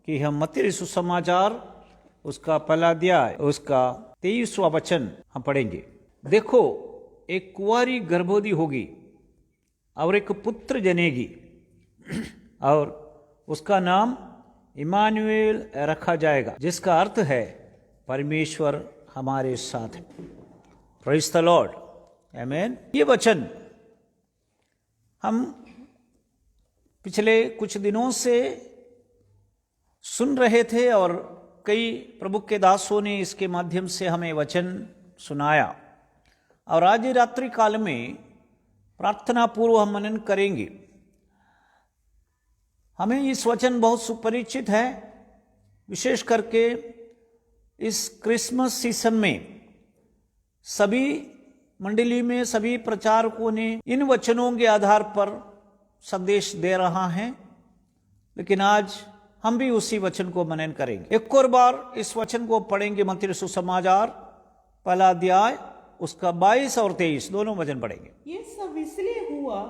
कि हम मत्ती सुसमाचार उसका पहला अध्याय उसका 23वां वचन हम पढ़ेंगे। देखो, एक कुंवारी गर्भवती होगी और एक पुत्र जनेगी और उसका नाम इमानुएल रखा जाएगा, जिसका अर्थ है परमेश्वर हमारे साथ है। प्रेज़ द लॉर्ड, आमीन। ये वचन हम पिछले कुछ दिनों से सुन रहे थे और कई प्रभु के दासों ने इसके माध्यम से हमें वचन सुनाया, और आज रात्रि काल में प्रार्थना पूर्व हम मनन करेंगे। हमें इस वचन बहुत सुपरिचित है, विशेष करके इस क्रिसमस सीजन में सभी मंडली में सभी प्रचारकों ने इन वचनों के आधार पर संदेश दे रहा है, लेकिन आज हम भी उसी वचन को मनन करेंगे। एक और बार इस वचन को पढ़ेंगे। मत्ती सुसमाचार पहला अध्याय उसका 22 और 23 दोनों वचन पढ़ेंगे। ये सब इसलिए हुआ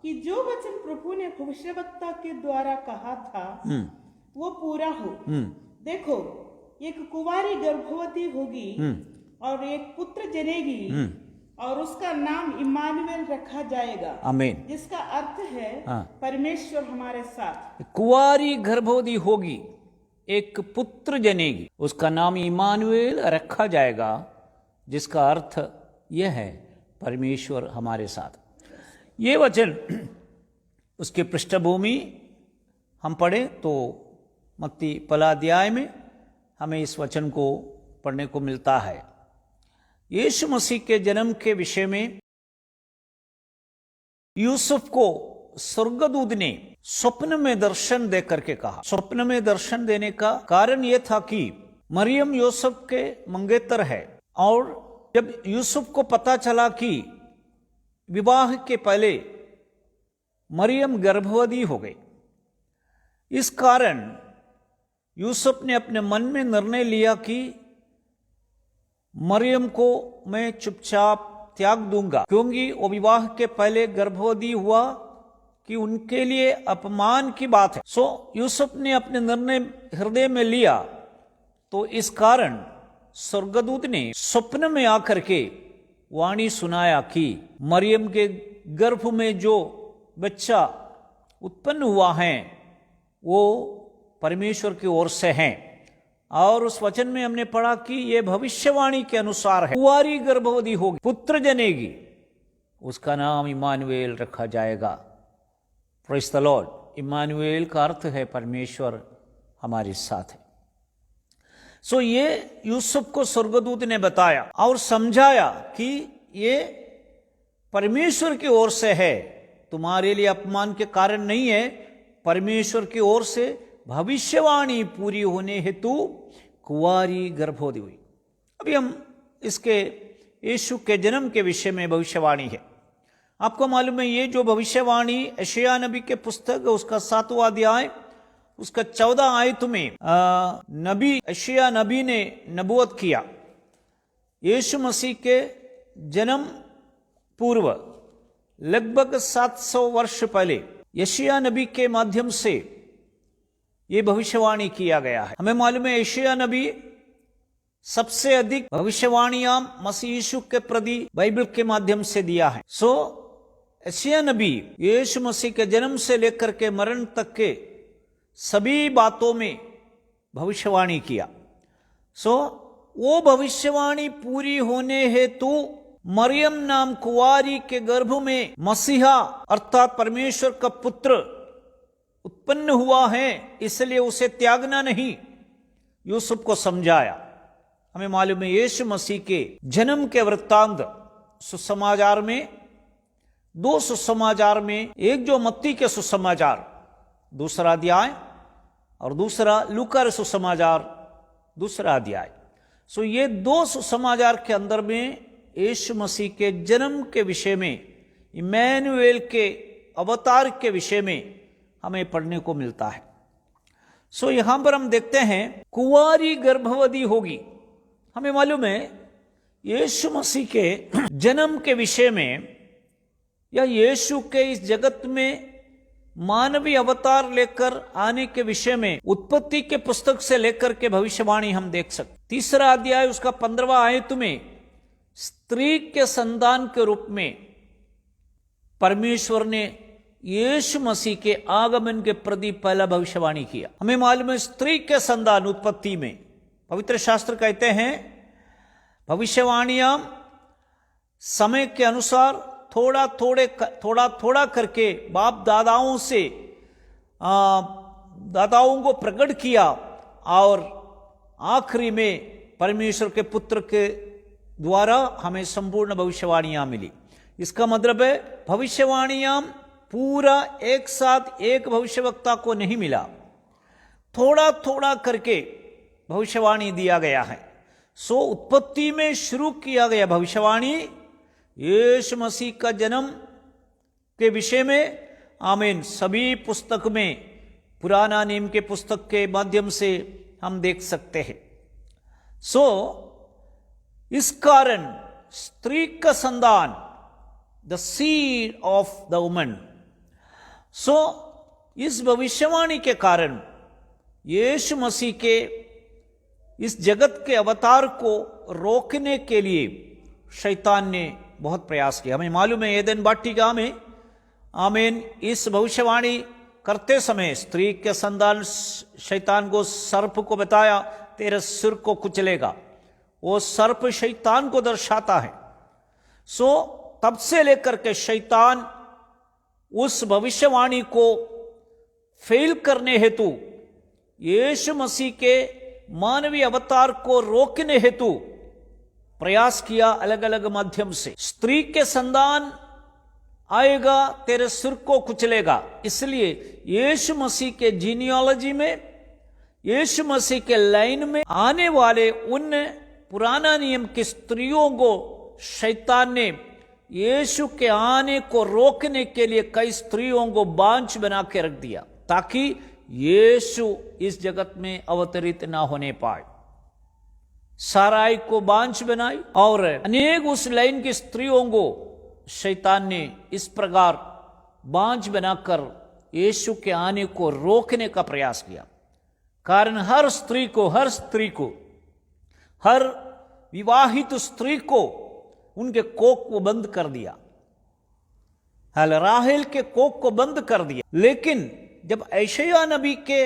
कि जो वचन प्रभु ने भविष्यवक्ता के द्वारा कहा था वो पूरा हो। देखो, एक कुंवारी गर्भवती होगी और एक पुत्र जनेगी और उसका नाम इमानुएल रखा जाएगा, आमीन, जिसका अर्थ है परमेश्वर हमारे साथ। कुंवारी गर्भवती होगी, एक पुत्र जनेगी, उसका नाम इमानुएल रखा जाएगा, जिसका अर्थ यह है परमेश्वर हमारे साथ। ये वचन उसके पृष्ठभूमि हम पढ़े तो मत्ती पहला अध्याय में हमें इस वचन को पढ़ने को मिलता है। यीशु मसीह के जन्म के विषय में यूसुफ को स्वर्गदूत ने स्वप्न में दर्शन दे करके कहा। स्वप्न में दर्शन देने का कारण यह था कि मरियम यूसुफ के मंगेतर है, और जब यूसुफ को पता चला कि विवाह के पहले मरियम गर्भवती हो गई, इस कारण यूसुफ ने अपने मन में निर्णय लिया कि मरियम को मैं चुपचाप त्याग दूंगा, क्योंकि वो विवाह के पहले गर्भवती हुआ कि उनके लिए अपमान की बात है। सो यूसुफ ने अपने निर्णय हृदय में लिया, तो इस कारण स्वर्गदूत ने स्वप्न में आकर के वाणी सुनाया कि मरियम के गर्भ में जो बच्चा उत्पन्न हुआ है वो परमेश्वर की ओर से है। और उस वचन में हमने पढ़ा कि ये भविष्यवाणी के अनुसार है, कुंवारी गर्भवती होगी, पुत्र जनेगी, उसका नाम इमानुएल रखा जाएगा। Praise the Lord. इमानुएल का अर्थ है परमेश्वर हमारे साथ है। सो ये यूसुफ को स्वर्गदूत ने बताया और समझाया कि ये परमेश्वर की ओर से है, तुम्हारे लिए अपमान के कारण नहीं है, परमेश्वर की ओर से भविष्यवाणी पूरी होने हेतु कुंवारी गर्भवती हुई। अभी हम इसके यीशु के जन्म के विषय में भविष्यवाणी है। आपको मालूम है, ये जो भविष्यवाणी यशायाह नबी के पुस्तक उसका 7वां अध्याय उसका 14 आयत में नबी यशायाह नबी ने नबूवत किया। यीशु मसीह के जन्म पूर्व लगभग 700 वर्ष पहले यशायाह नबी के माध्यम से ये भविष्यवाणी किया गया है। हमें मालूम है यशायाह नबी सबसे अधिक भविष्यवाणियां मसीह यीशु के प्रति बाइबल के माध्यम से दिया है। सो यशायाह नबी यीशु मसीह के जन्म से लेकर के मरण तक के सभी बातों में भविष्यवाणी किया। सो वो भविष्यवाणी पूरी होने हेतु मरियम नाम कुंवारी के गर्भ में मसीहा अर्थात परमेश्वर का पुत्र उत्पन्न हुआ है, इसलिए उसे त्यागना नहीं, यूसुफ को समझाया। हमें मालूम है यीशु मसीह के जन्म के वृत्तांत सुसमाचार में, 2 सुसमाचार में, एक जो मत्ती के सुसमाचार 2रा अध्याय और दूसरा लूका सुसमाचार 2रा अध्याय। सो ये 2 सुसमाचार के अंदर में यीशु मसीह के जन्म के विषय में, इमानुएल के अवतार के विषय में हमें पढ़ने को मिलता है। सो यहां पर हम देखते हैं कुंवारी गर्भवती होगी। हमें मालूम है यीशु मसीह के जन्म के विषय में या यीशु के इस जगत में मानवीय अवतार लेकर आने के विषय में उत्पत्ति के पुस्तक से लेकर के भविष्यवाणी हम देख सकते। 3 अध्याय उसका 15वां आयत में स्त्री के संतान के रूप में परमेश्वर ने यीशु मसीह के आगमन के प्रति पहला भविष्यवाणी किया। हमें मालूम है स्त्री के संतान उत्पत्ति में पवित्र शास्त्र कहते हैं भविष्यवाणियां समय के अनुसार थोड़ा करके बाप दादाओं को प्रकट किया और आखिरी में परमेश्वर के पुत्र के द्वारा हमें संपूर्ण भविष्यवाणियां मिली। इसका मतलब है भविष्यवाणियां पूरा एक साथ एक भविष्यवक्ता को नहीं मिला, थोड़ा करके भविष्यवाणी दिया गया है। सो उत्पत्ति में शुरू किया गया भविष्यवाणी यीशु मसीह का जन्म के विषय में आमीन सभी पुस्तक में पुराना नियम के पुस्तक के माध्यम से हम देख सकते हैं। सो इस कारण स्त्री का संतान the seed of the woman, so इस भविष्यवाणी के कारण यीशु मसीह के इस जगत के अवतार को रोकने के लिए शैतान ने बहुत प्रयास किया। हमें मालूम है एदेन वाटिका में आमीन इस भविष्यवाणी करते समय स्त्री के संतान शैतान को सर्प को बताया तेरे सिर को कुचलेगा। वो सर्प शैतान को दर्शाता है। सो तब से लेकर के शैतान उस भविष्यवाणी को फेल करने हेतु यीशु मसीह के मानवीय अवतार को रोकने हेतु प्रयास किया अलग अलग माध्यम से। स्त्री के संतान आएगा तेरे सिर को कुचलेगा, इसलिए यीशु मसीह के जीनियोलॉजी में यीशु मसीह के लाइन में आने वाले उन पुराना नियम की स्त्रियों को शैतान ने यीशु के आने को रोकने के लिए कई स्त्रियों को बांझ बना के रख दिया ताकि यीशु इस जगत में अवतरित ना होने पाए। साराई को बांझ बनाई और अनेक उस लाइन की स्त्रियों को शैतान ने इस प्रकार बांझ बनाकर यीशु के आने को रोकने का प्रयास किया। कारण हर स्त्री को हर विवाहित स्त्री को उनके कोख को बंद कर दिया, राहेल के कोख को बंद कर दिया। लेकिन जब यशायाह नबी के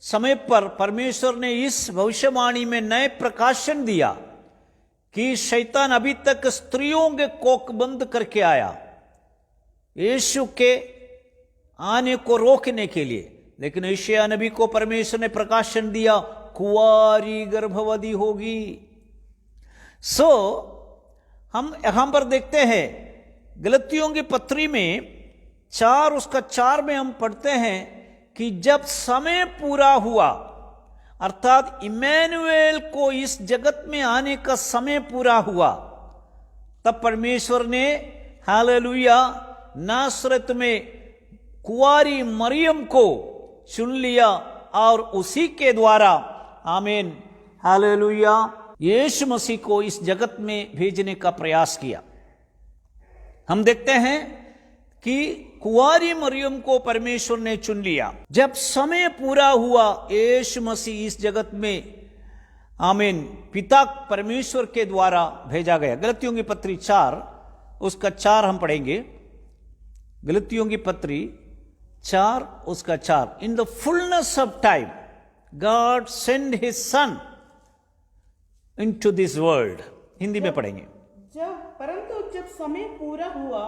समय पर परमेश्वर ने इस भविष्यवाणी में नए प्रकाशन दिया कि शैतान अभी तक स्त्रियों के कोख बंद करके आया यीशु के आने को रोकने के लिए, लेकिन यशायाह नबी को परमेश्वर ने प्रकाशन दिया कुंवारी गर्भवती होगी। सो हम यहां पर देखते हैं गलतियों की पत्री में 4 में हम पढ़ते हैं कि जब समय पूरा हुआ अर्थात इमैनुएल को इस जगत में आने का समय पूरा हुआ, तब परमेश्वर ने हालेलुया नासरत में कुंवारी मरियम को चुन लिया और उसी के द्वारा आमीन हालेलुया यीशु मसीह को इस जगत में भेजने का प्रयास किया। हम देखते हैं कि कुंवारी मरियम को परमेश्वर ने चुन लिया। जब समय पूरा हुआ यीशु मसीह इस जगत में आमीन पिता परमेश्वर के द्वारा भेजा गया। गलतियों की पत्री 4 उसका 4 हम पढ़ेंगे। गलतियों की पत्री 4 उसका 4 in the fullness of time God send his son into this world. Hindi में पढ़ेंगे। परंतु जब समय पूरा हुआ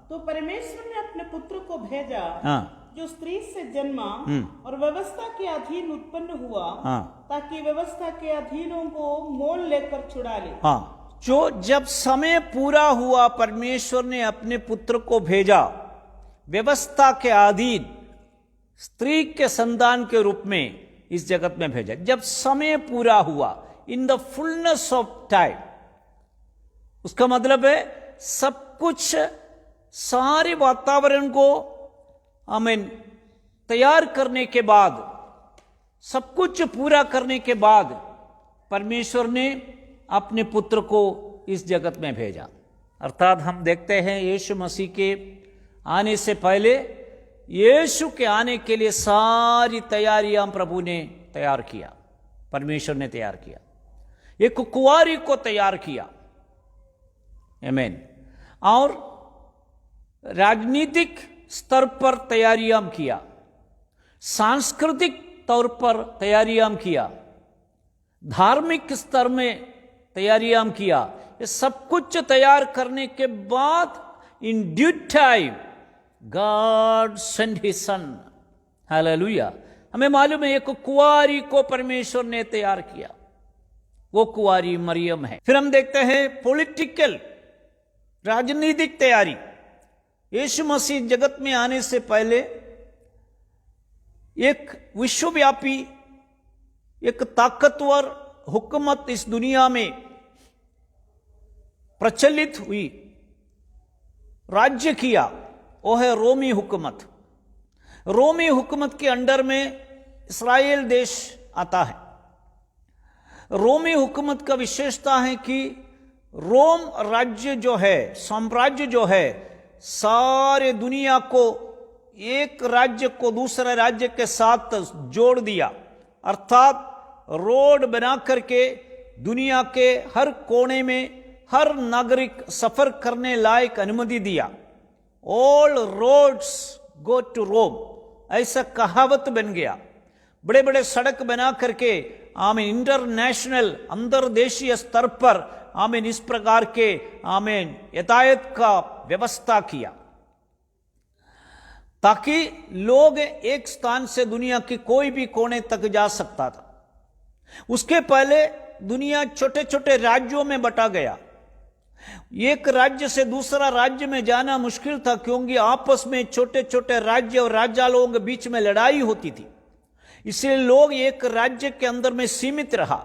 तो परमेश्वर ने अपने पुत्र को भेजा जो स्त्री से जन्मा और व्यवस्था के अधीन उत्पन्न हुआ ताकि व्यवस्था के अधीनों को मोल लेकर छुड़ा ले। जो जब समय पूरा हुआ परमेश्वर ने अपने पुत्र को भेजा व्यवस्था के अधीन स्त्री के संतान के रूप में इस जगत में भेजा। जब समय पूरा हुआ in the fullness of time, उसका मतलब है सब कुछ सारे वातावरण को आमीन तैयार करने के बाद, सब कुछ पूरा करने के बाद परमेश्वर ने अपने पुत्र को इस जगत में भेजा। अर्थात हम देखते हैं यीशु मसीह के आने से पहले यीशु के आने के लिए सारी तैयारियां प्रभु ने तैयार किया, परमेश्वर ने तैयार किया। एक कुंवारी को तैयार किया, आमीन। और राजनीतिक स्तर पर तैयारियां किया, सांस्कृतिक तौर पर तैयारियां किया, धार्मिक स्तर में तैयारियां किया। ये सब कुछ तैयार करने के बाद in due time God send his son, hallelujah. हमें मालूम है एक कुंवारी को परमेश्वर ने तैयार किया, वो कुंवारी मरियम है। फिर हम देखते हैं पॉलिटिकल, राजनीतिक तैयारी। यीशु मसीह जगत में आने से पहले एक विश्वव्यापी, एक ताकतवर हुकूमत इस दुनिया में प्रचलित हुई, राज्य किया, वो है रोमी हुकूमत। रोमी हुकूमत के अंडर में इस्राएल देश आता है। रोमी हुकूमत का विशेषता है कि रोम राज्य जो है, साम्राज्य जो है, सारे दुनिया को, एक राज्य को दूसरे राज्य के साथ जोड़ दिया, अर्थात रोड बना करके दुनिया के हर कोने में हर नागरिक सफर करने लायक अनुमति दिया। ऑल रोड्स गो टू रोम, ऐसा कहावत बन गया। बड़े बड़े सड़क बना करके आमीन इंटरनेशनल, अंतर्देशीय स्तर पर आमीन इस प्रकार के आमीन यातायात का व्यवस्था किया, ताकि लोग एक स्थान से दुनिया के कोई भी कोने तक जा सकता था। उसके पहले दुनिया छोटे छोटे राज्यों में बटा गया। एक राज्य से दूसरा राज्य में जाना मुश्किल था, क्योंकि आपस में छोटे छोटे राज्य और राजा लोगों के बीच में लड़ाई होती थी। इसलिए लोग एक राज्य के अंदर में सीमित रहा।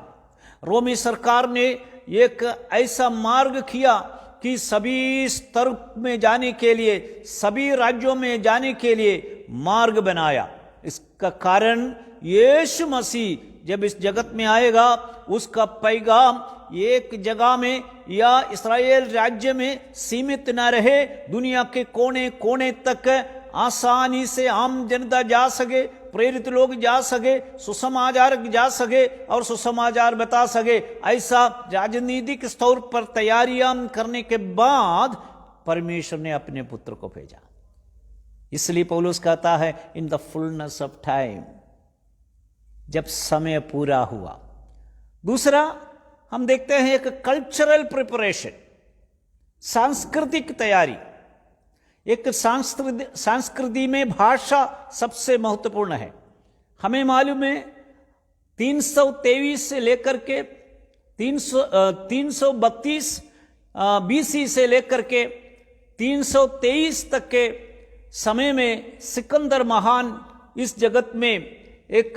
रोमी सरकार ने एक ऐसा मार्ग किया कि सभी स्तर में जाने के लिए, सभी राज्यों में जाने के लिए मार्ग बनाया। इसका कारण यीशु मसीह जब इस जगत में आएगा, उसका पैगाम एक जगह में या इस्राएल राज्य में सीमित न रहे, दुनिया के कोने कोने तक आसानी से आम जनता जा सके, प्रेरित लोग जा सके, सुसमाचार जा सके और सुसमाचार बता सके। ऐसा राजनीतिक स्तर पर तैयारियां करने के बाद परमेश्वर ने अपने पुत्र को भेजा। इसलिए पौलुस कहता है in the fullness of time, जब समय पूरा हुआ। दूसरा हम देखते हैं एक कल्चरल प्रिपरेशन, सांस्कृतिक तैयारी। एक संस्कृति में भाषा सबसे महत्वपूर्ण है। हमें मालूम है 323 से लेकर के 332 बीसी से लेकर के 323 तक के समय में सिकंदर महान इस जगत में एक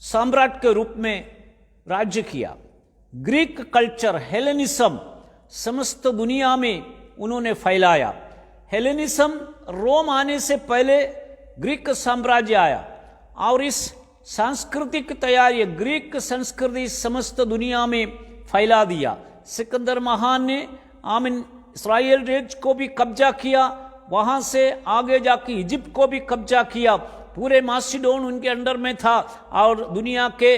सम्राट के रूप में राज्य किया। ग्रीक कल्चर, हेलेनिज्म समस्त दुनिया में उन्होंने फैलाया। हेलेनिज्म रोम आने से पहले ग्रीक साम्राज्य आया और इस सांस्कृतिक तैयारी, ग्रीक संस्कृति समस्त दुनिया में फैला दिया। सिकंदर महान ने आमीन इस्राएल देश को भी कब्जा किया, वहां से आगे जाके इजिप्ट को भी कब्जा किया। पूरे मासिडोन उनके अंडर में था और दुनिया के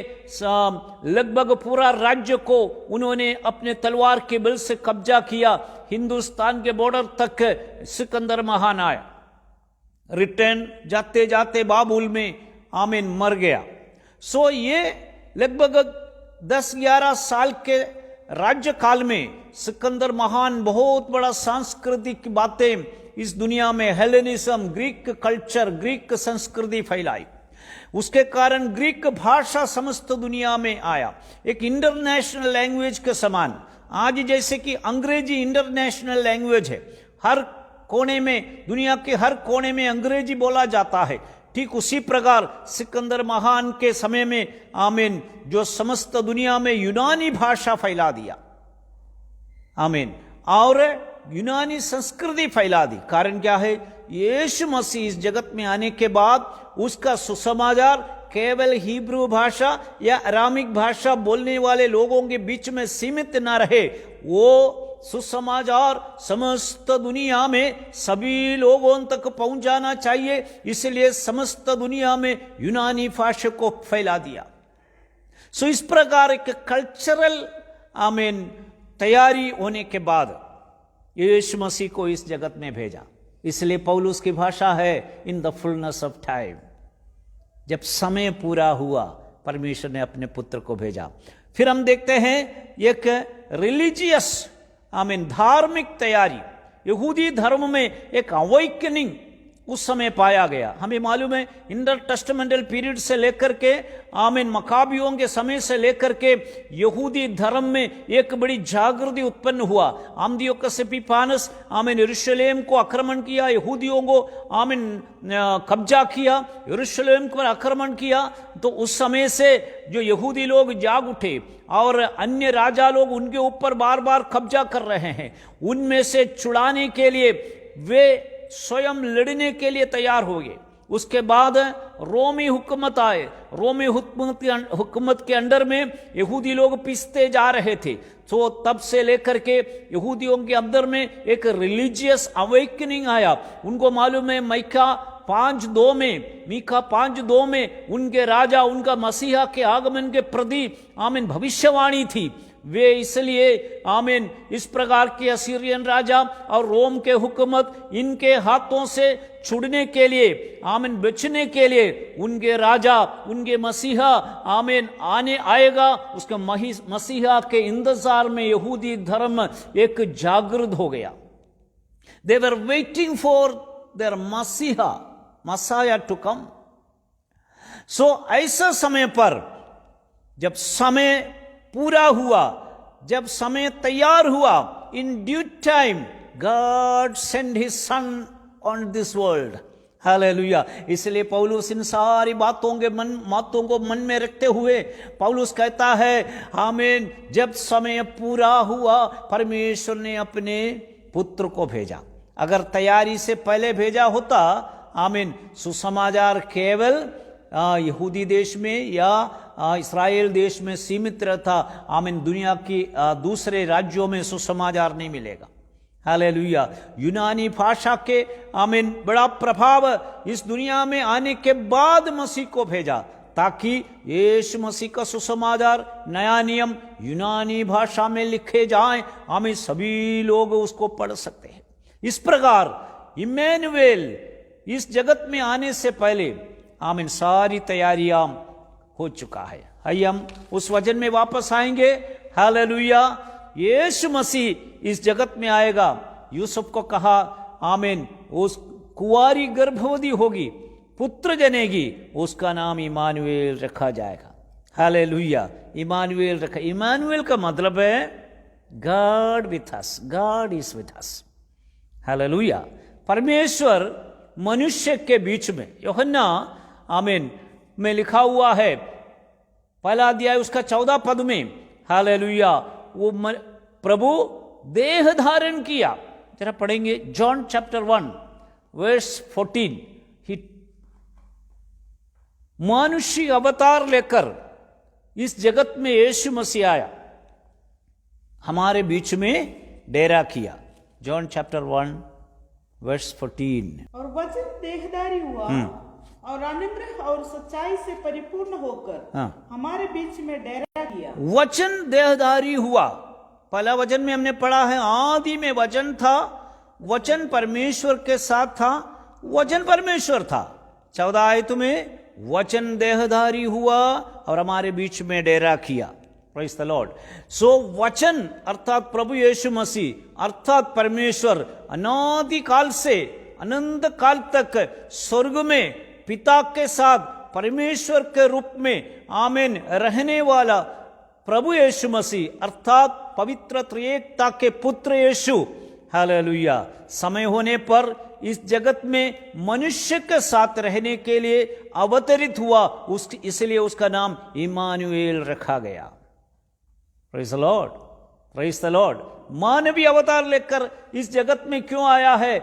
लगभग पूरा राज्य को उन्होंने अपने तलवार के बल से कब्जा किया। हिंदुस्तान के बॉर्डर तक सिकंदर महान आया। रिटर्न जाते जाते बाबुल में आमीन मर गया। सो ये लगभग 10-11 साल के राज्य काल में सिकंदर महान बहुत बड़ा सांस्कृतिक बातें इस दुनिया में, हेलेनिज्म, ग्रीक कल्चर, ग्रीक संस्कृति फैलाई। उसके कारण ग्रीक भाषा समस्त दुनिया में आया, एक इंटरनेशनल लैंग्वेज के समान। आज जैसे कि अंग्रेजी इंटरनेशनल लैंग्वेज है, हर कोने में, दुनिया के हर कोने में अंग्रेजी बोला जाता है, ठीक उसी प्रकार सिकंदर महान के समय में आमीन जो समस्त दुनिया में यूनानी भाषा फैला दिया, आमीन, और यूनानी संस्कृति फैला दी। कारण क्या है? यीशु मसीह इस जगत में आने के बाद उसका सुसमाचार केवल हिब्रू भाषा या अरामिक भाषा बोलने वाले लोगों के बीच में सीमित न रहे, वो सुसमाचार समस्त दुनिया में सभी लोगों तक पहुंच जाना चाहिए, इसलिए समस्त दुनिया में यूनानी भाषा को फैला दिया। सो इस प्रकार एक कल्चरल तैयारी होने के बाद यीशु मसीह को इस जगत में भेजा। इसलिए पौलुस की भाषा है in the fullness of time, जब समय पूरा हुआ परमेश्वर ने अपने पुत्र को भेजा। फिर हम देखते हैं एक रिलीजियस धार्मिक तैयारी, यहूदी धर्म में एक अवेकनिंग उस समय पाया गया। हमें मालूम है इंटर टेस्टामेंटल पीरियड से लेकर के मकाबियों के समय से लेकर के यहूदी धर्म में एक बड़ी जागृति उत्पन्न हुआ। आमदियोकस एपिफानस यरूशलेम को आक्रमण किया, यहूदियों को कब्जा किया, यरूशलेम पर आक्रमण किया। तो उस समय से जो यहूदी लोग जाग उठे और अन्य राजा लोग उनके ऊपर बार बार कब्जा कर रहे हैं, उनमें से छुड़ाने के लिए वे स्वयं लड़ने के लिए तैयार हो गए। उसके बाद रोमी हुकूमत आए, रोमी हुकूमत के अंडर में यहूदी लोग पिसते जा रहे थे। तो तब से लेकर के यहूदियों के अंदर में एक रिलीजियस अवेकनिंग आया। उनको मालूम है मीका 5:2 में उनके राजा, उनका मसीहा के आगमन के प्रति भविष्यवाणी थी। वे इसलिए इस प्रकार के असीरियन राजा और रोम के हुकूमत इनके हाथों से छुड़ने के लिए बचने के लिए उनके राजा, उनके मसीहा आने आएगा, उसके मसीहा के इंतजार में यहूदी धर्म एक जागृत हो गया। दे वर वेटिंग फॉर देयर मसीहा टू कम। सो ऐसा समय पर जब समय पूरा हुआ, जब समय तैयार हुआ, in due time God send his son on this world. Hallelujah. इसलिए पौलुस इन सारी बातों को मन में रखते हुए पौलुस कहता है आमीन, जब समय पूरा हुआ परमेश्वर ने अपने पुत्र को भेजा। अगर तैयारी से पहले भेजा होता सुसमाचार केवल यहूदी देश में या इस्राएल देश में सीमित रहता, दुनिया की दूसरे राज्यों में सुसमाचार नहीं मिलेगा। हालेलुया। यूनानी भाषा के बड़ा प्रभाव इस दुनिया में आने के बाद मसीह को भेजा, ताकि यीशु मसीह का सुसमाचार, नया नियम यूनानी भाषा में लिखे जाएं, सभी लोग उसको पढ़ सकते हैं। इस प्रकार इम्मानुएल इस जगत में आने से पहले सारी तैयारियां हो चुका है। आइए हम उस वचन में वापस आएंगे। हालेलुया। यीशु मसीह इस जगत में आएगा। यूसुफ को कहा उस कुंवारी गर्भवती होगी, पुत्र जनेगी, उसका नाम इम्मानुएल रखा जाएगा। हालेलुया। इम्मानुएल रखा। इम्मानुएल का मतलब है God with us, God is with us. Hallelujah. परमेश्वर मनुष्य के बीच में, यूहन्ना में लिखा हुआ है पहला अध्याय उसका 14 पद में, हालेलुया, वो प्रभु देह धारण किया। जरा पढ़ेंगे जॉन चैप्टर 1 वर्स 14। ही मनुष्य अवतार लेकर इस जगत में यीशु मसीह आया, हमारे बीच में डेरा किया। John chapter 1 verse 14। और वचन देहधारी हुआ और अनुग्रह और सच्चाई से परिपूर्ण होकर हमारे बीच में डेरा किया। वचन देहधारी हुआ। पहला वचन में हमने पढ़ा है आदि में वचन था, वचन परमेश्वर के साथ था, वचन परमेश्वर था। 14 आयत में वचन देहधारी हुआ और हमारे बीच में डेरा किया। Praise the Lord. सो वचन अर्थात प्रभु यीशु मसीह अर्थात परमेश्वर अनादि काल से अनंत काल तक स्वर्ग में पिता के साथ परमेश्वर के रूप में रहने वाला प्रभु यीशु मसीह अर्थात पवित्र त्रिएकता के पुत्र यीशु, हालेलुया, समय होने पर इस जगत में मनुष्य के साथ रहने के लिए अवतरित हुआ। इसलिए उसका नाम इम्मानुएल रखा गया। Praise the Lord, praise the Lord. मानवीय अवतार लेकर इस जगत में क्यों आया है?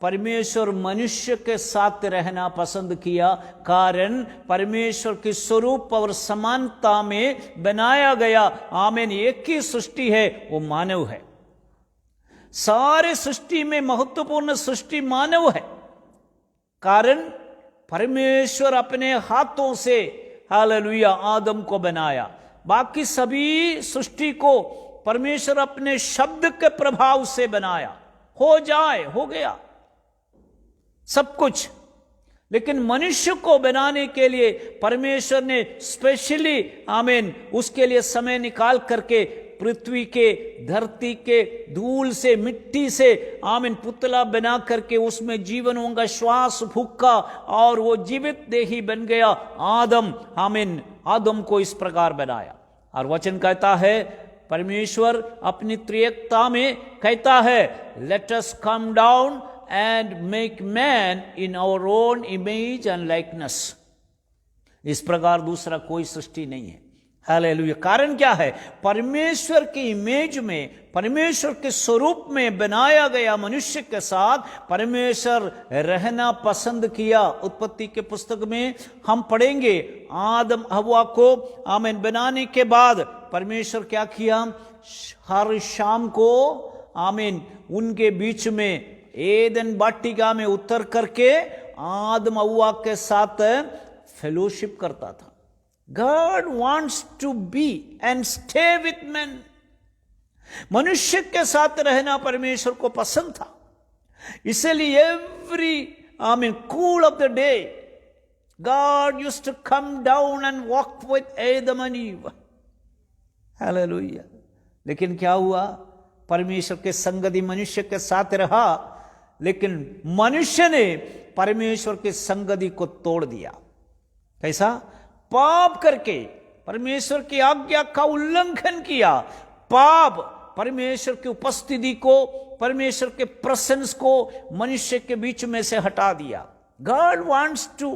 परमेश्वर मनुष्य के साथ रहना पसंद किया, कारण परमेश्वर के स्वरूप और समानता में बनाया गया एक ही सृष्टि है, वो मानव है। सारे सृष्टि में महत्वपूर्ण सृष्टि मानव है, कारण परमेश्वर अपने हाथों से हालेलुया आदम को बनाया। बाकी सभी सृष्टि को परमेश्वर अपने शब्द के प्रभाव से बनाया, हो जाए हो गया सब कुछ। लेकिन मनुष्य को बनाने के लिए परमेश्वर ने स्पेशली आमीन उसके लिए समय निकाल करके पृथ्वी के, धरती के धूल से, मिट्टी से आमीन पुतला बना करके उसमें जीवनों का श्वास फूंका और वो जीवित देही बन गया आदम। आमीन आदम को इस प्रकार बनाया। और वचन कहता है परमेश्वर अपनी त्रिएकता में कहता है let us come down and make man in our own image and likeness। इस प्रकार दूसरा कोई सृष्टि नहीं है। हालेलुया। कारण क्या है? परमेश्वर की इमेज में, परमेश्वर के स्वरूप में बनाया गया मनुष्य के साथ परमेश्वर रहना पसंद किया। उत्पत्ति के पुस्तक में हम पढ़ेंगे आदम हव्वा को आमीन बनाने के बाद परमेश्वर क्या किया? हर शाम को आमीन उनके बीच में एदन वाटिका में उतर करके आदम हव्वा के साथ फेलोशिप करता था। God wants to be and stay with men। मनुष्य के साथ रहना परमेश्वर को पसंद था। इसलिए every cool of the day God used to come down and walk with Adam and Eve। Hallelujah। लेकिन क्या हुआ? परमेश्वर के संगति मनुष्य के साथ रहा, लेकिन मनुष्य ने परमेश्वर की संगति को तोड़ दिया। कैसा? पाप करके परमेश्वर की आज्ञा का उल्लंघन किया। पाप परमेश्वर की उपस्थिति को, परमेश्वर के प्रेजेंस को मनुष्य के बीच में से हटा दिया। God wants to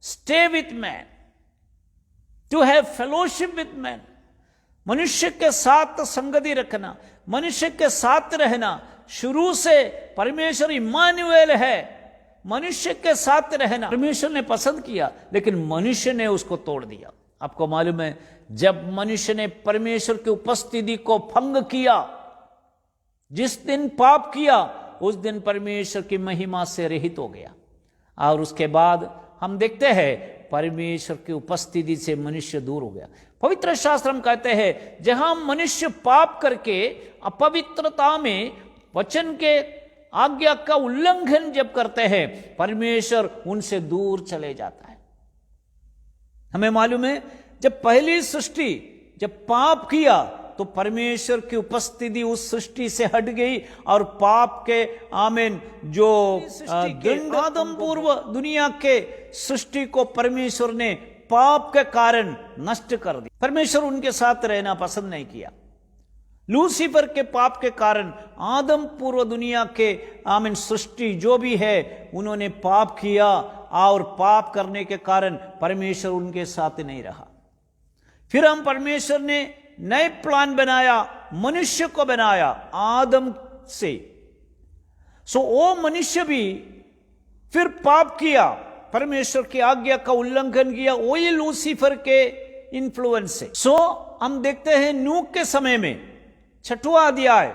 stay with man, to have fellowship with man। मनुष्य के साथ संगति रखना, मनुष्य के साथ रहना। शुरू से परमेश्वर इम्मानुएल है, मनुष्य के साथ रहना परमेश्वर ने पसंद किया, लेकिन मनुष्य ने उसको तोड़ दिया। आपको मालूम है जब मनुष्य ने परमेश्वर की उपस्थिति को भंग किया, जिस दिन पाप किया उस दिन परमेश्वर की महिमा से रहित हो गया। और उसके बाद हम देखते हैं परमेश्वर की उपस्थिति से मनुष्य दूर हो गया। पवित्र शास्त्र में कहते हैं जहां मनुष्य पाप करके अपवित्रता में वचन के आज्ञा का उल्लंघन जब करते हैं परमेश्वर उनसे दूर चले जाता है। हमें मालूम है जब पहली सृष्टि जब पाप किया तो परमेश्वर की उपस्थिति उस सृष्टि से हट गई और पाप के आमीन जो आदम पूर्व दुनिया के सृष्टि को परमेश्वर ने पाप के कारण नष्ट कर दिया। परमेश्वर उनके साथ रहना पसंद नहीं किया। लूसीफर के पाप के कारण आदम पूर्व दुनिया के आमीन सृष्टि जो भी है उन्होंने पाप किया और पाप करने के कारण परमेश्वर उनके साथ नहीं रहा। फिर हम परमेश्वर ने नए प्लान बनाया, मनुष्य को बनाया आदम से। सो वो मनुष्य भी फिर पाप किया, परमेश्वर की आज्ञा का उल्लंघन किया, वही लूसीफर के इन्फ्लुएंस से। सो हम देखते हैं नूह के समय में 6वां अध्याय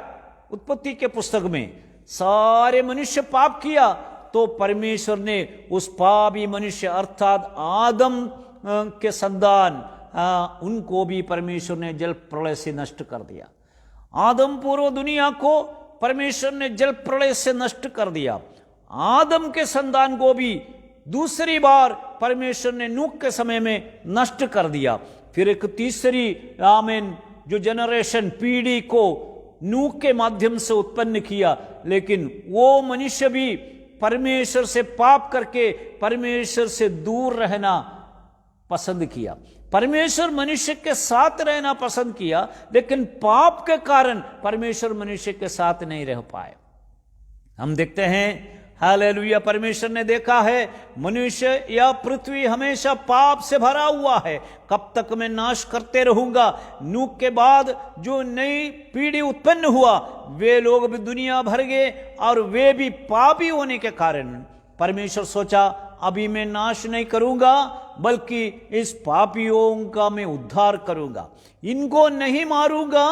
उत्पत्ति के पुस्तक में सारे मनुष्य पाप किया तो परमेश्वर ने उस पापी मनुष्य अर्थात आदम के संतान उनको भी परमेश्वर ने जल प्रलय से नष्ट कर दिया। आदम पूर्व दुनिया को परमेश्वर ने जल प्रलय से नष्ट कर दिया। आदम के संतान को भी दूसरी बार परमेश्वर ने नूह के समय में नष्ट कर दिया। फिर एक तीसरी आमीन जो जनरेशन पीढ़ी को नूह के माध्यम से उत्पन्न किया, लेकिन वो मनुष्य भी परमेश्वर से पाप करके परमेश्वर से दूर रहना पसंद किया। परमेश्वर मनुष्य के साथ रहना पसंद किया, लेकिन पाप के कारण परमेश्वर मनुष्य के साथ नहीं रह पाए। हम देखते हैं हालेलुया परमेश्वर ने देखा है मनुष्य या पृथ्वी हमेशा पाप से भरा हुआ है, कब तक मैं नाश करते रहूंगा। नूह के बाद जो नई पीढ़ी उत्पन्न हुआ वे लोग भी दुनिया भर गए और वे भी पापी होने के कारण परमेश्वर सोचा अभी मैं नाश नहीं करूंगा, बल्कि इस पापियों का मैं उद्धार करूंगा, इनको नहीं मारूंगा।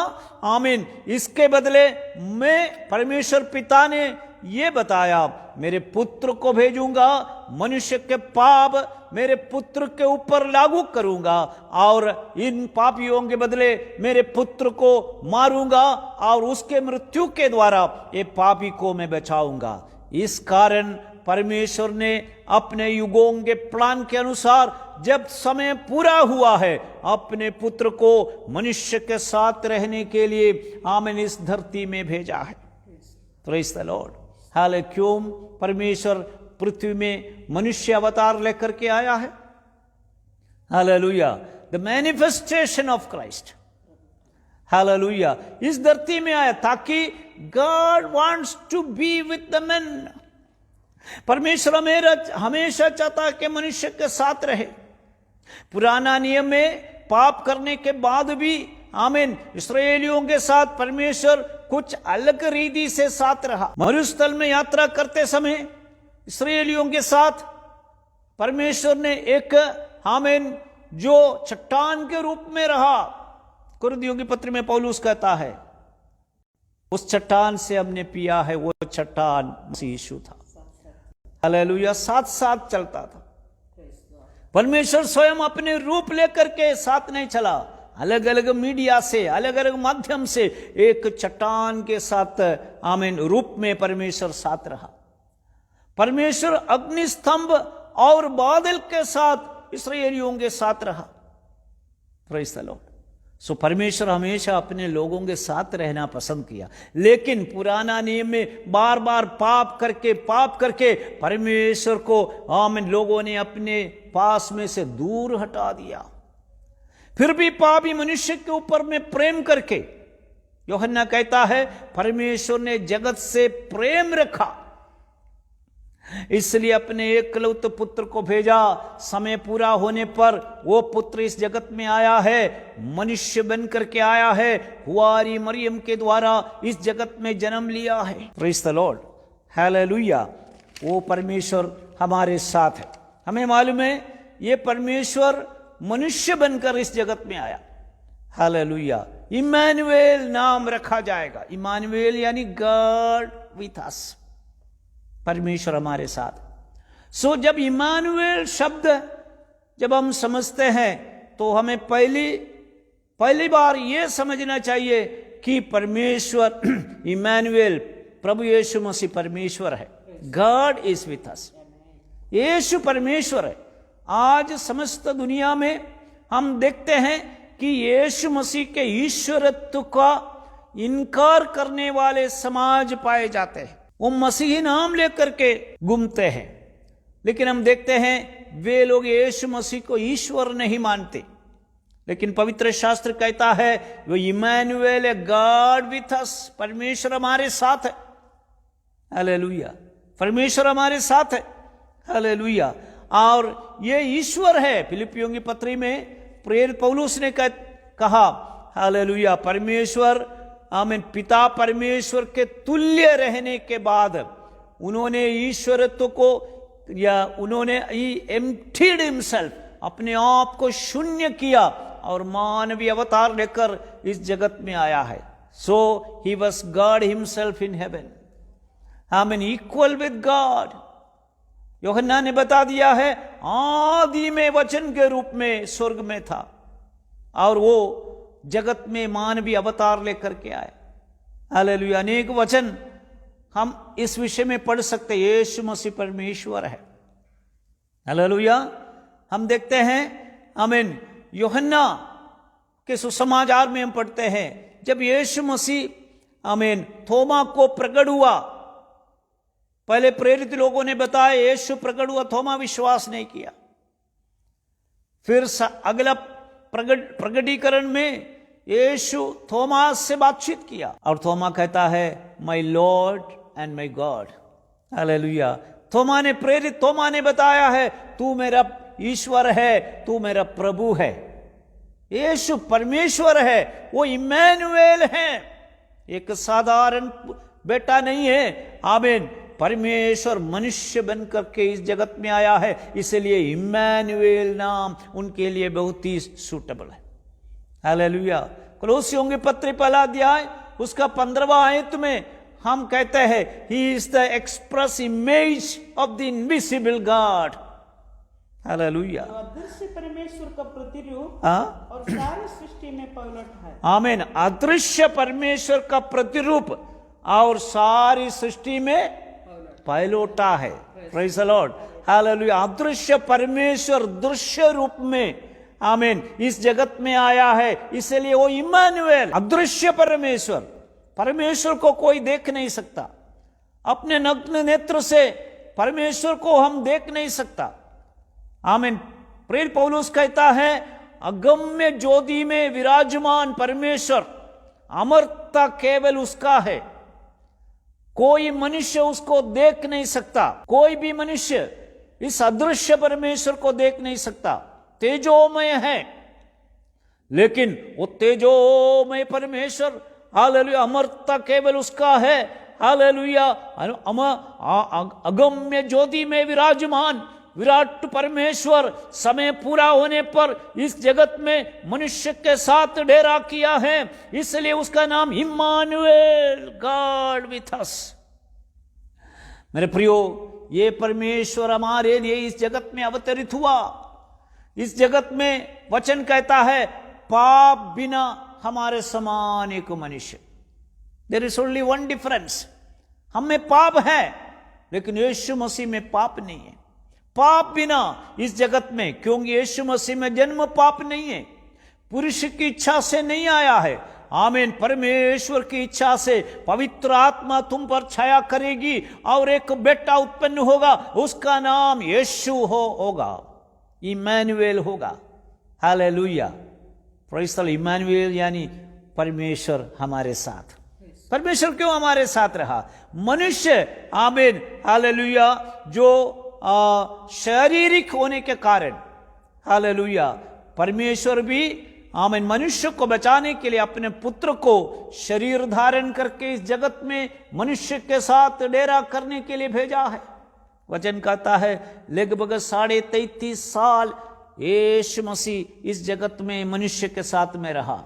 आमीन। इसके बदले मैं, परमेश्वर पिता ने ये बताया, मेरे पुत्र को भेजूंगा, मनुष्य के पाप मेरे पुत्र के ऊपर लागू करूंगा, और इन पापियों के बदले मेरे पुत्र को मारूंगा, और उसके मृत्यु के द्वारा ये पापी को मैं बचाऊंगा। इस कारण परमेश्वर ने अपने युगों के प्लान के अनुसार जब समय पूरा हुआ है, अपने पुत्र को मनुष्य के साथ रहने के लिए आमीन इस धरती में भेजा है। Praise the Lord. हालेलुया। क्यों परमेश्वर पृथ्वी में मनुष्य अवतार लेकर के आया है? Hallelujah. The manifestation of Christ. Hallelujah. इस धरती में आया ताकि God wants to be with the man. परमेश्वर हमेशा चाहता है कि मनुष्य के साथ रहे। पुराना नियम में पाप करने के बाद भी आमीन इस्राएलियों के साथ परमेश्वर कुछ अलग रीति से साथ रहा। मरुस्थल में यात्रा करते समय इस्राएलियों के साथ परमेश्वर ने एक आमीन जो चट्टान के रूप में रहा। कुरिन्थियों की पत्री में पौलुस कहता है, उस चट्टान से हमने पिया है, वो चट्टान मसीह यीशु था। हालेलुया। साथ साथ चलता था। परमेश्वर स्वयं अपने रूप लेकर के साथ नहीं चला, अलग अलग मीडिया से, अलग अलग माध्यम से एक चट्टान के साथ आमीन रूप में परमेश्वर साथ रहा। परमेश्वर अग्नि स्तंभ और बादल के साथ इस्राएलियों के साथ रहा। Praise the Lord. सो परमेश्वर हमेशा अपने लोगों के साथ रहना पसंद किया, लेकिन पुराना नियम में बार बार पाप करके परमेश्वर को आमीन लोगों ने अपने पास में से दूर हटा दिया। फिर भी पापी मनुष्य के ऊपर में प्रेम करके, यूहन्ना कहता है, परमेश्वर ने जगत से प्रेम रखा, इसलिए अपने एकलौते पुत्र को भेजा। समय पूरा होने पर वो पुत्र इस जगत में आया है, मनुष्य बन करके आया है, कुंवारी मरियम के द्वारा इस जगत में जन्म लिया है। Praise the Lord. हालेलुया। वो परमेश्वर हमारे साथ है। हमें मालूम है ये परमेश्वर मनुष्य बनकर इस जगत में आया। हालेलुया। इम्मानुएल नाम रखा जाएगा। इम्मानुएल यानी गॉड विथ अस, परमेश्वर हमारे साथ। सो जब इम्मानुएल शब्द जब हम समझते हैं तो हमें पहली बार यह समझना चाहिए कि परमेश्वर इम्मानुएल प्रभु यीशु मसीह परमेश्वर है। God is with us. Yeshu परमेश्वर है। आज समस्त दुनिया में हम देखते हैं कि यीशु मसीह के ईश्वरत्व का इनकार करने वाले समाज पाए जाते हैं। वो मसीही नाम लेकर के घूमते हैं, लेकिन हम देखते हैं वे लोग यीशु मसीह को ईश्वर नहीं मानते। लेकिन पवित्र शास्त्र कहता है वो इम्मानुएल है, गॉड विथ अस, परमेश्वर हमारे साथ है। हालेलुया। परमेश्वर हमारे साथ है। हालेलुया। और ये ईश्वर है। फिलिपियों की पत्री में प्रेरित पौलुस ने कहा, हालेलुया, परमेश्वर आमीन पिता परमेश्वर के तुल्य रहने के बाद उन्होंने ईश्वरत्व को, या उन्होंने एम्प्टीड हिमसेल्फ, अपने आप को शून्य किया और मानवीय अवतार लेकर इस जगत में आया है। So he was God himself in heaven, आमीन, इक्वल विद गॉड। यूहन्ना ने बता दिया है आदि में वचन के रूप में स्वर्ग में था और वो जगत में मानवीय अवतार लेकर के आए। हालेलुया। अनेक वचन हम इस विषय में पढ़ सकते। यीशु मसीह परमेश्वर है। हालेलुया। हम देखते हैं आमीन यूहन्ना के सुसमाचार में हम पढ़ते हैं जब यीशु मसीह आमीन थोमा को प्रकट हुआ, पहले प्रेरित लोगों ने बताया यीशु प्रकट हुआ, थोमा विश्वास नहीं किया। फिर अगला प्रगटीकरण में यीशु थोमा से बातचीत किया और थोमा कहता है my Lord and my God. Hallelujah. प्रेरित थोमा ने बताया है तू मेरा ईश्वर है, तू मेरा प्रभु है। यीशु परमेश्वर है, वो इम्मानुएल है, एक साधारण बेटा नहीं है। आमीन। परमेश्वर मनुष्य बनकर के इस जगत में आया है, इसलिए इम्मानुएल नाम उनके लिए बहुत ही सूटेबल है। हालेलुया। कोलोसियों के पत्र पहला अध्याय उसका 15वां आयत में हम कहते हैं he is the express image of the invisible God. Hallelujah. तो अदृश्य परमेश्वर का प्रतिरूप हाँ, और सारी सृष्टि में पलट है। आमीन। अदृश्य परमेश्वर का प्रतिरूप और सारी सृष्टि में पहलोटा है। Praise the Lord. हालेलुया। अदृश्य परमेश्वर दृश्य रूप में आमीन इस जगत में आया है, इसलिए वो इम्मानुएल। अदृश्य परमेश्वर, परमेश्वर को कोई देख नहीं सकता, अपने नग्न नेत्र से परमेश्वर को हम देख नहीं सकता। आमीन। प्रेरित पौलुस कहता है अगम्य ज्योति में विराजमान परमेश्वर, अमरता केवल उसका है, कोई मनुष्य उसको देख नहीं सकता। कोई भी मनुष्य इस अदृश्य परमेश्वर को देख नहीं सकता। तेजोमय है, लेकिन वो तेजोमय परमेश्वर हालेलुया अमरता केवल उसका है। हालेलुया। अगम्य ज्योति में विराजमान विराट परमेश्वर समय पूरा होने पर इस जगत में मनुष्य के साथ डेरा किया है, इसलिए उसका नाम इम्मानुएल, गॉड विथ अस। मेरे प्रियो, ये परमेश्वर हमारे लिए इस जगत में अवतरित हुआ। इस जगत में वचन कहता है पाप बिना हमारे समान एक मनुष्य। There is only one difference, हम में पाप है लेकिन यीशु मसीह में पाप नहीं है। पाप बिना इस जगत में, क्योंकि यीशु मसीह में जन्म पाप नहीं है, पुरुष की इच्छा से नहीं आया है। आमीन। परमेश्वर की इच्छा से पवित्र आत्मा तुम पर छाया करेगी और एक बेटा उत्पन्न होगा, उसका नाम यीशु होगा, इम्मानुएल होगा। Hallelujah. Praise the Lord. Immanuel यानी परमेश्वर हमारे साथ। परमेश्वर क्यों हमारे साथ रहा? मनुष्य आमीन हालेलुया जो शारीरिक होने के कारण हालेलुया परमेश्वर भी आमीन मनुष्य को बचाने के लिए अपने पुत्र को शरीर धारण करके इस जगत में मनुष्य के साथ डेरा करने के लिए भेजा है। वचन कहता है लगभग 33.5 साल यीशु मसीह इस जगत में मनुष्य के साथ में रहा।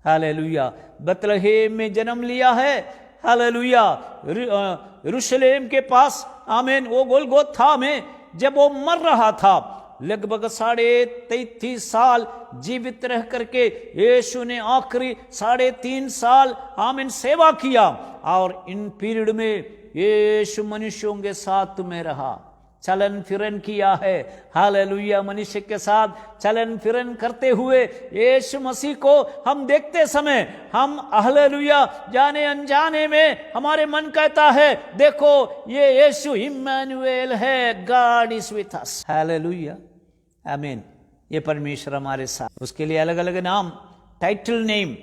हालेलुया। बेथलेहेम में जन्म लिया है। हालेलुया। यरूशलेम के पास आमीन वो गोलगोथा में जब वो मर रहा था, लगभग 33.5 साल जीवित रह करके यीशु ने आखिरी 3.5 साल आमीन सेवा किया, और इन पीरियड में यीशु मनुष्यों के साथ में रहा, चलन फिरन किया है। हालेलुया। मनुष्य के साथ चलन फिरन करते हुए यीशु मसीह को हम देखते समय हम हालेलुया जाने अनजाने में हमारे मन कहता है देखो ये यीशु इम्मानुएल है, God is with us. Hallelujah. आमीन। ये परमेश्वर हमारे साथ। उसके लिए अलग अलग नाम, टाइटल नेम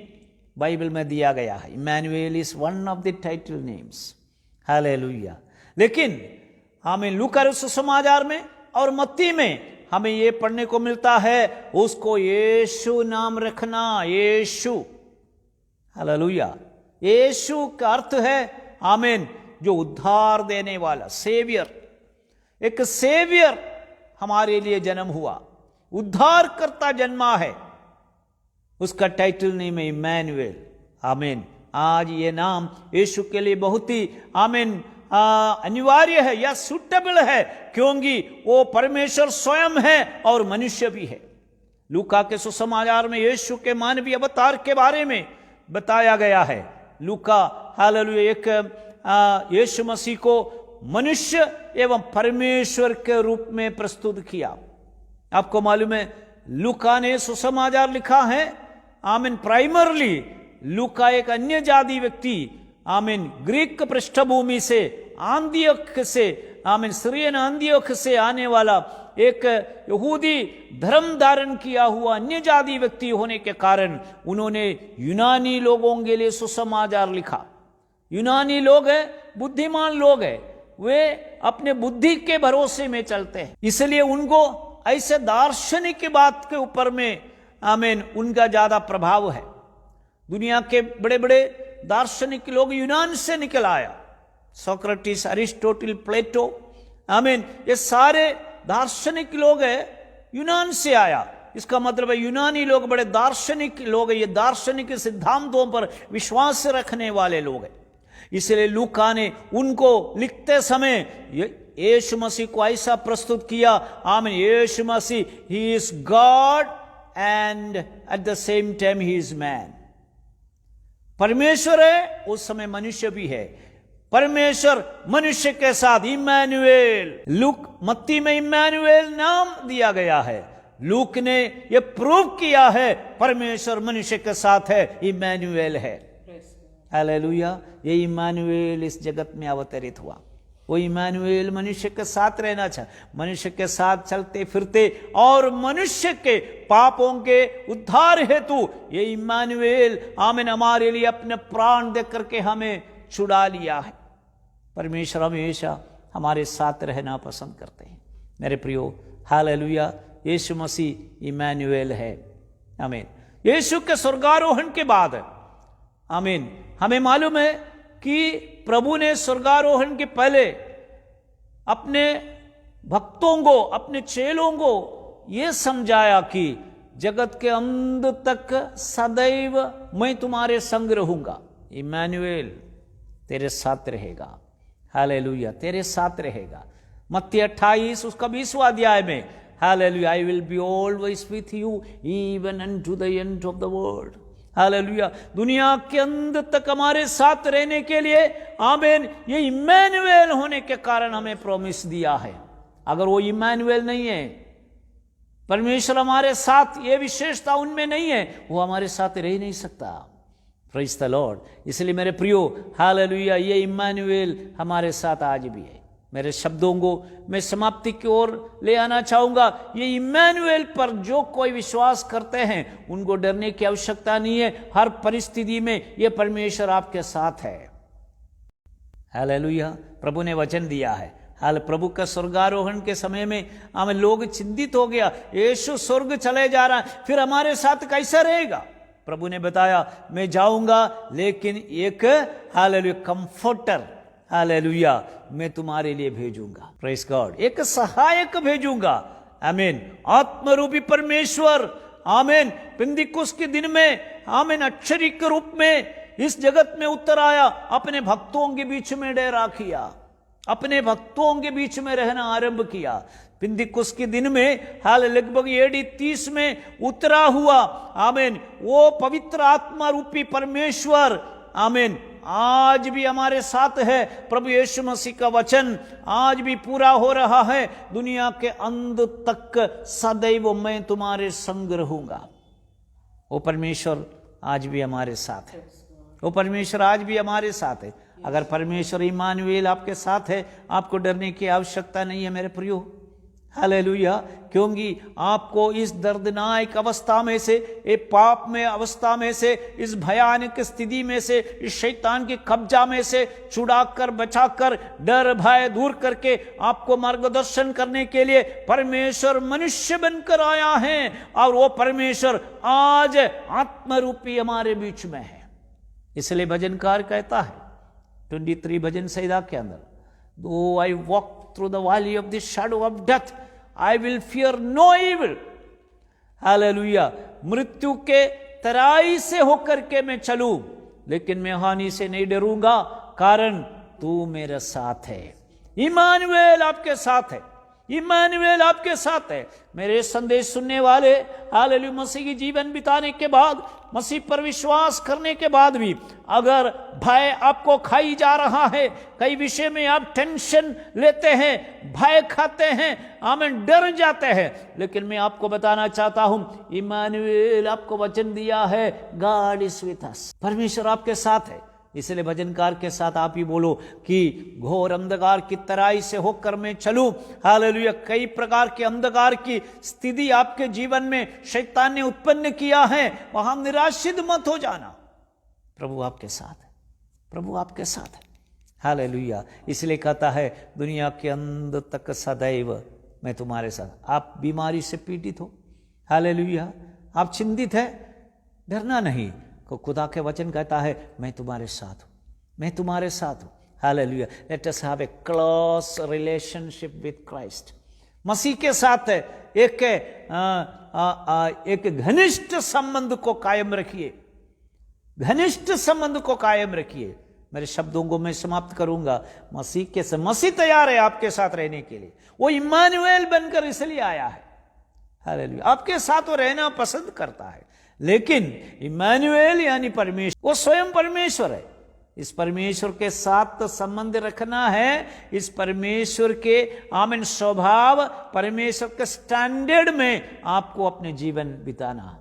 बाइबल में दिया गया है। Immanuel is one of the title names. Hallelujah. लेकिन हमें लूका सुसमाचार में और मत्ती में हमें ये पढ़ने को मिलता है उसको यीशु नाम रखना। यीशु। हालेलुया। यीशु का अर्थ है आमीन जो उद्धार देने वाला, सेवियर। एक सेवियर हमारे लिए जन्म हुआ, उद्धार करता जन्मा है, उसका टाइटल नेम है इम्मानुएल। आमीन। आज ये नाम यीशु के लिए बहुत ही आमीन अनिवार्य है या सूटेबल है, क्योंकि वो परमेश्वर स्वयं है और मनुष्य भी है। लूका के सुसमाचार में यीशु के मानवीय अवतार के बारे में बताया गया है। लूका हालेलुया एक यीशु मसीह को मनुष्य एवं परमेश्वर के रूप में प्रस्तुत किया। आपको मालूम है लूका ने सुसमाचार लिखा है आमीन प्राइमरली। लूका एक अन्य जाति व्यक्ति आमीन ग्रीक पृष्ठभूमि से आंधियोक से आमीन सीरियन आंधियोक से आने वाला एक यहूदी धर्म धारण किया हुआ अन्य जाति व्यक्ति होने के कारण उन्होंने यूनानी लोगों के लिए सुसमाचार लिखा। यूनानी लोग हैं, बुद्धिमान लोग हैं, वे अपने बुद्धि के भरोसे में चलते हैं, इसलिए उनको ऐसे दार्शनिक की बात के ऊपर में आमीन उनका ज्यादा प्रभाव है। दुनिया के बड़े बड़े दार्शनिक लोग यूनान से निकल आया, सोक्रेटिस, अरिस्टोटल, प्लेटो, आमीन, ये सारे दार्शनिक लोग हैं, यूनान से आया। इसका मतलब है यूनानी लोग बड़े दार्शनिक लोग हैं, ये दार्शनिक सिद्धांतों पर विश्वास रखने वाले लोग हैं। इसलिए लूका ने उनको लिखते समय यीशु मसीह को ऐसा प्रस्तुत किया, आमीन, Yeshu Masih he is God and at the same time he is man. परमेश्वर है, उस समय मनुष्य भी है। परमेश्वर मनुष्य के साथ, इम्मानुएल, मत्ती में इम्मानुएल नाम दिया गया है। लूक ने यह प्रूव किया है परमेश्वर मनुष्य के साथ है, इम्मानुएल है। हालेलुया। ये इम्मानुएल इस जगत में अवतरित हुआ। वो इम्मानुएल मनुष्य के साथ रहना चाहे, मनुष्य के साथ चलते फिरते और मनुष्य के पापों के उद्धार हेतु ये इम्मानुएल, आमीन, हमारे लिए अपने प्राण दे करके हमें छुड़ा लिया है। परमेश्वर हमेशा हमारे साथ रहना पसंद करते हैं मेरे प्रियो। हालेलुया। यीशु मसीह इम्मानुएल है। आमीन। यीशु के स्वर्गारोहण के बाद, आमीन, हमें मालूम है कि प्रभु ने स्वर्गारोहण के पहले अपने भक्तों को, अपने चेलों को यह समझाया कि जगत के अंत तक सदैव मैं तुम्हारे संग रहूंगा। इम्मानुएल तेरे साथ रहेगा। हालेलुया, तेरे साथ रहेगा। मत्ती 28 उसका 20वां अध्याय में, hallelujah, I will be always with you even unto the end of the world. Hallelujah. दुनिया के अंत तक हमारे साथ रहने के लिए, आमीन, ये इम्मानुएल होने के कारण हमें प्रॉमिस दिया है। अगर वो इम्मानुएल नहीं है, परमेश्वर हमारे साथ, ये विशेषता उनमें नहीं है, वो हमारे साथ रह नहीं सकता। Praise the Lord. इसलिए मेरे प्रियो, हालेलुया, ये इम्मानुएल हमारे साथ आज भी है। मेरे शब्दों को मैं समाप्ति की ओर ले आना चाहूंगा। ये इम्मानुएल पर जो कोई विश्वास करते हैं उनको डरने की आवश्यकता नहीं है। हर परिस्थिति में ये परमेश्वर आपके साथ है। हालेलुया। प्रभु ने वचन दिया है। हाल प्रभु का स्वर्गारोहण के समय में हमें लोग चिंतित हो गया, यीशु स्वर्ग चले जा रहा है, फिर हमारे साथ कैसा रहेगा? प्रभु ने बताया, मैं जाऊंगा लेकिन एक, हालेलुया, कंफर्टर, हालेलुया, मैं तुम्हारे लिए भेजूंगा। Praise God. एक सहायक भेजूंगा। आमीन। आत्मरूपी परमेश्वर, आमीन, पिंदिकुस्त के दिन में, आमीन, अक्षरी के रूप में इस जगत में उतर आया, अपने भक्तों के बीच में डेरा किया, अपने भक्तों के बीच में रहना आरंभ किया। पिंदिकुस्त के दिन में, हाल लगभग AD 30 में उतरा हुआ, आमीन, वो पवित्र आत्मा रूपी परमेश्वर, आमीन, आज भी हमारे साथ है। प्रभु यीशु मसीह का वचन आज भी पूरा हो रहा है, दुनिया के अंत तक सदैव मैं तुम्हारे संग रहूंगा। वो परमेश्वर आज भी हमारे साथ है। वो परमेश्वर आज भी हमारे साथ है। अगर परमेश्वर इम्मानुएल आपके साथ है, आपको डरने की आवश्यकता नहीं है मेरे प्रियो। हालेलुया। क्योंकि आपको इस दर्दनाक अवस्था में से, एक पाप में अवस्था में से, इस भयानक स्थिति में से, इस शैतान के कब्जा में से छुड़ाकर, बचाकर, डर भय दूर करके आपको मार्गदर्शन करने के लिए परमेश्वर मनुष्य बनकर आया है। और वो परमेश्वर आज आत्मरूपी हमारे बीच में है। इसलिए भजनकार कहता है 23 भजन संहिता के अंदर, दो I walk through the valley of the shadow of death, I will fear no evil. Hallelujah. मृत्यु के तराई से होकर के मैं चलूं, लेकिन मैं हानि से नहीं डरूंगा, कारण तू मेरे साथ है। इम्मानुएल आपके साथ है। इम्मानुएल आपके साथ है। मेरे संदेश सुनने वाले, हालेलुया, मसीह की जीवन बिताने के बाद, मसीह पर विश्वास करने के बाद भी अगर भय आपको खाई जा रहा है, कई विषय में आप टेंशन लेते हैं, भय खाते हैं, आमीन, डर जाते हैं, लेकिन मैं आपको बताना चाहता हूं, इम्मानुएल आपको वचन दिया है, गॉड इज विथ अस। परमेश्वर आपके साथ है। इसलिए भजनकार के साथ आप ही बोलो कि घोर अंधकार की तराई से होकर मैं चलूं। हालेलुया। कई प्रकार के अंधकार की स्थिति आपके जीवन में शैतान ने उत्पन्न किया है, वहां निराशित मत हो जाना। प्रभु आपके साथ है। प्रभु आपके साथ है। हालेलुया। इसलिए कहता है, दुनिया के अंत तक सदैव मैं तुम्हारे साथ। आप बीमारी से पीड़ित हो, हालेलुया, आप चिंतित है, डरना नहीं। खुदा के वचन कहता है, मैं तुम्हारे साथ हूं, मैं तुम्हारे साथ हूं। Hallelujah. Let us have a close relationship with Christ. Masih के साथ एक घनिष्ठ संबंध को कायम रखिए, घनिष्ठ संबंध को कायम रखिए। मेरे शब्दों को मैं समाप्त करूंगा। मसीह तैयार है आपके साथ रहने के लिए। वो इम्मानुएल बनकर इसलिए आया है, हालेलुया। आपके साथ वो रहना पसंद करता है, लेकिन इम्मानुएल यानी परमेश्वर, वो स्वयं परमेश्वर है। इस परमेश्वर के साथ संबंध रखना है, इस परमेश्वर के आमीन स्वभाव, परमेश्वर के स्टैंडर्ड में आपको अपने जीवन बिताना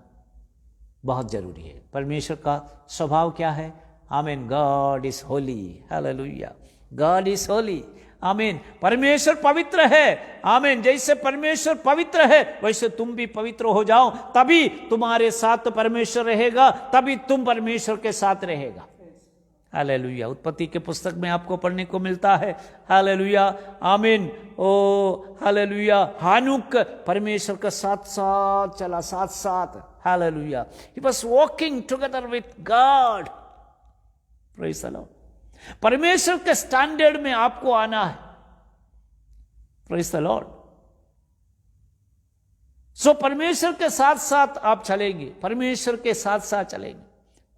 बहुत जरूरी है। परमेश्वर का स्वभाव क्या है? आमीन, God is Holi, hallelujah. God is Holi, आमीन। परमेश्वर पवित्र है, आमीन। जैसे परमेश्वर पवित्र है वैसे तुम भी पवित्र हो जाओ, तभी तुम्हारे साथ परमेश्वर रहेगा, तभी तुम परमेश्वर के साथ रहेगा, हालेलुया। उत्पत्ति के पुस्तक में आपको पढ़ने को मिलता है, हालेलुया, आमीन। ओ हालेलुया, हानुक परमेश्वर के साथ साथ चला, साथ साथ, hallelujah. He was walking together with God, praise the Lord. परमेश्वर के स्टैंडर्ड में आपको आना है, प्रेज़ द लॉर्ड। सो परमेश्वर के साथ साथ आप चलेंगे, परमेश्वर के साथ साथ चलेंगे।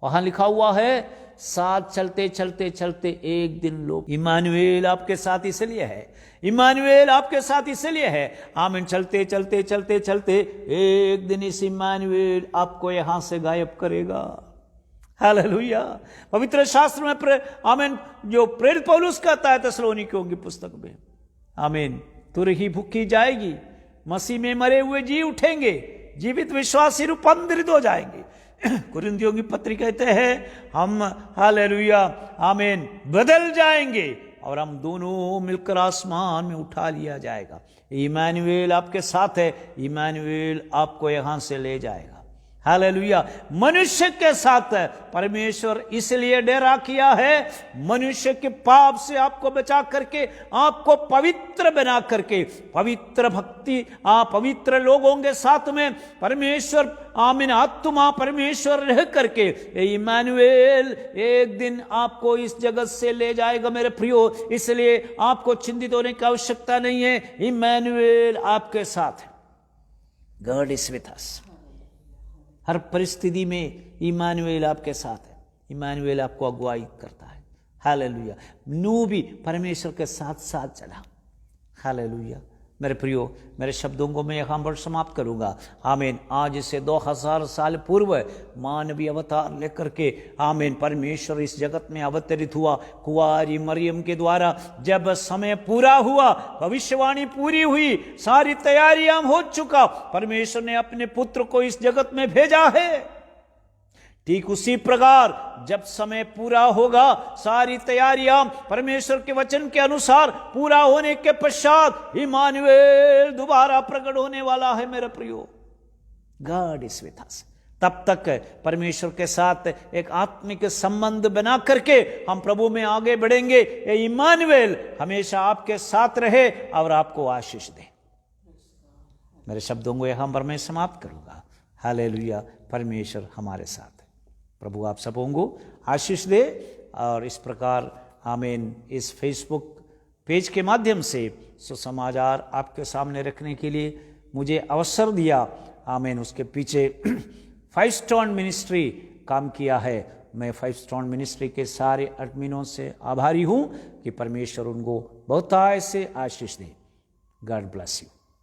वहां लिखा हुआ है, साथ चलते चलते चलते एक दिन लोग, इम्मानुएल आपके साथ इसलिए है, इम्मानुएल आपके साथ इसलिए है, आमीन। चलते चलते चलते चलते एक दिन इस इम्मानुएल आपको यहां से गायब करेगा, हालेलुया। पवित्र शास्त्र में आमीन जो प्रेरित पौलुस कहता है थिस्सलुनीकियों की पुस्तक में, आमीन, तुर ही भूखी जाएगी, मसीह में मरे हुए जी उठेंगे, जीवित विश्वासी रूपांतरित हो जाएंगे। कुरिन्थियों की पत्री कहते हैं हम, हालेलुया, आमीन, बदल जाएंगे और हम दोनों मिलकर आसमान में उठा लिया जाएगा। इम्मानुएल आपके साथ है, इम्मानुएल आपको यहां से ले जाएगा, हालेलुया। मनुष्य के साथ परमेश्वर इसलिए डेरा किया है, मनुष्य के पाप से आपको बचा करके, आपको पवित्र बना करके, पवित्र भक्ति, पवित्र लोगों के साथ में परमेश्वर, आमीन, आत्मा परमेश्वर रह करके इम्मानुएल एक दिन आपको इस जगत से ले जाएगा मेरे प्रियो। इसलिए आपको चिंतित होने की आवश्यकता नहीं है, इम्मानुएल आपके साथ है, गॉड इज विथ अस। हर परिस्थिति में इम्मानुएल आपके साथ है, इम्मानुएल आपको अगुवाई करता है, हालेलुया। नूह भी परमेश्वर के साथ साथ चला, हालेलुया। मेरे प्रियो, मेरे शब्दों को मैं यहाँ पर समाप्त करूँगा, आमीन। आज से 2000 साल पूर्व मानवीय अवतार लेकर के, आमीन, परमेश्वर इस जगत में अवतरित हुआ कुंवारी मरियम के द्वारा। जब समय पूरा हुआ, भविष्यवाणी पूरी हुई, सारी तैयारियां हो चुका, परमेश्वर ने अपने पुत्र को इस जगत में भेजा है। ठीक उसी प्रकार जब समय पूरा होगा, सारी तैयारियां परमेश्वर के वचन के अनुसार पूरा होने के पश्चात इम्मानुएल दोबारा प्रकट होने वाला है मेरे प्रियो, गॉड इज विथ अस। तब तक परमेश्वर के साथ एक आत्मिक संबंध बना करके हम प्रभु में आगे बढ़ेंगे। ये इम्मानुएल हमेशा आपके साथ रहे और आपको आशीष दे। मेरे शब्दों को यहां पर मैं समाप्त करूंगा, हालेलुया। परमेश्वर हमारे साथ, प्रभु आप सबों को आशीष दे। और इस प्रकार, आमीन, इस फेसबुक पेज के माध्यम से सुसमाचार आपके सामने रखने के लिए मुझे अवसर दिया, आमीन। उसके पीछे 5 स्टोन मिनिस्ट्री काम किया है। मैं 5 स्टोन मिनिस्ट्री के सारे एडमिनों से आभारी हूँ कि परमेश्वर उनको बहुतायत से आशीष दे। God bless you.